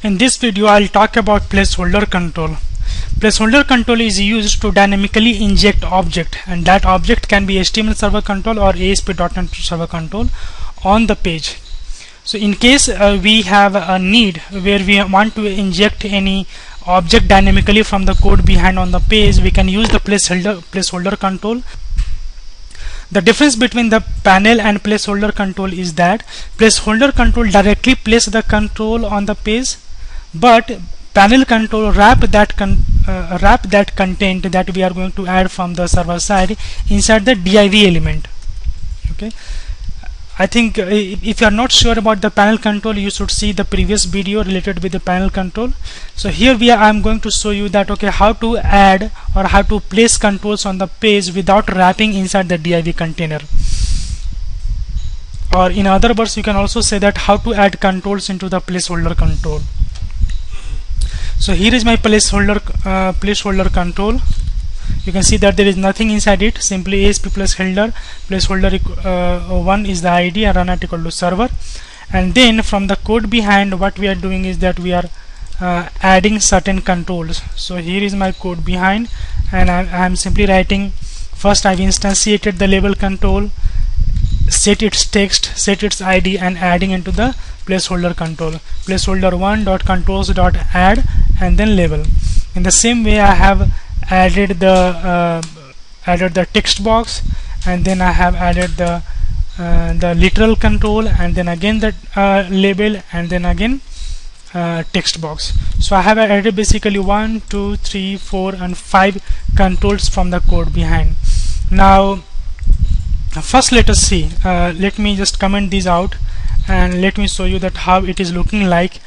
In this video, I'll talk about placeholder control. Placeholder control is used to dynamically inject object, and that object can be HTML server control or ASP.NET server control on the page. So in case we have a need where we want to inject any object dynamically from the code behind on the page, we can use the placeholder control. The difference between the panel and placeholder control is that placeholder control directly places the control on the page, but panel control wrap that content that we are going to add from the server side inside the div element. Okay, I think if you are not sure about the panel control, you should see the previous video related with the panel control. So here I am going to show you that how to add or how to place controls on the page without wrapping inside the div container. Or in other words, you can also say that how to add controls into the placeholder control. So here is my placeholder control. You can see that there is nothing inside it, simply ASP plus header, placeholder 1 is the ID and run at equal to server. And then from the code behind, what we are doing is that we are adding certain controls. So here is my code behind, and I am simply writing, first I've instantiated the label control, set its text, set its ID, and adding into the placeholder control, placeholder 1 dot controls dot add, and then label. In the same way, I have added the text box, and then I have added the literal control, and then again the label, and then again text box. So I have added basically 1, 2, 3, 4, and 5 controls from the code behind. This first let us see, let me just comment these out and let me show you that how it is looking like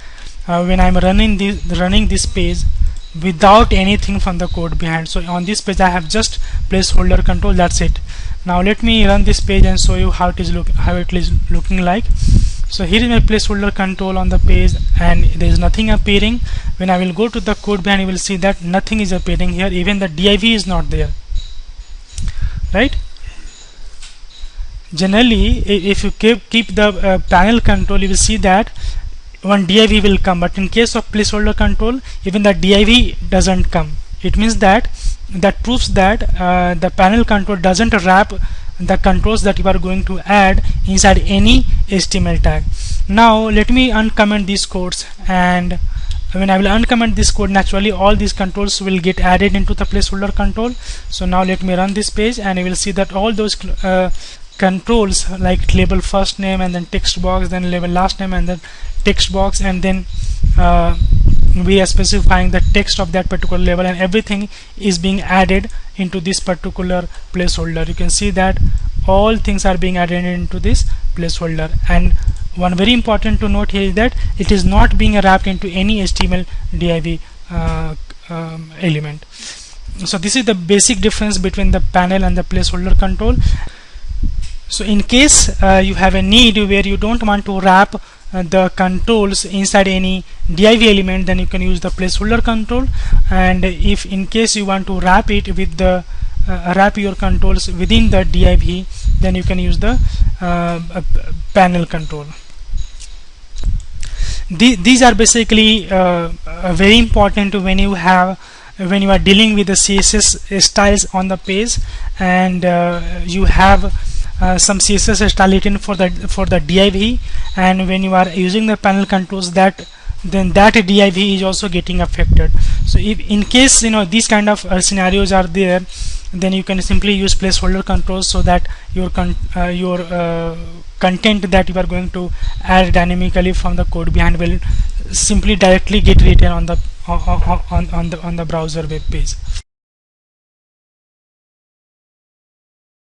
when I'm running this page without anything from the code behind. So on this page I have just placeholder control, that's it. Now let me run this page and show you how it is looking like. So here is my placeholder control on the page, and there is nothing appearing. When I will go to the code behind, you will see that nothing is appearing here, even the div is not there, right? Generally, if you keep the panel control, you will see that one div will come, but in case of placeholder control, even the div doesn't come. It means that proves that the panel control doesn't wrap the controls that you are going to add inside any HTML tag. Now let me uncomment these codes, and when I will uncomment this code, naturally all these controls will get added into the placeholder control. So now let me run this page, and you will see that all those controls like label first name, and then text box, then label last name, and then text box, and then we are specifying the text of that particular label, and everything is being added into this particular placeholder. You can see that all things are being added into this placeholder, and one very important to note here is that it is not being wrapped into any HTML div element. So this is the basic difference between the panel and the placeholder control. So in case you have a need where you don't want to wrap the controls inside any div element, then you can use the placeholder control. And if in case you want to wrap it with the wrap your controls within the div, then you can use the panel control. These are basically very important when you are dealing with the CSS styles on the page, and you have some CSS style written for the div, and when you are using the panel controls, then that div is also getting affected. So if in case these kind of scenarios are there, then you can simply use placeholder controls, so that your content that you are going to add dynamically from the code behind will simply directly get written on the browser web page.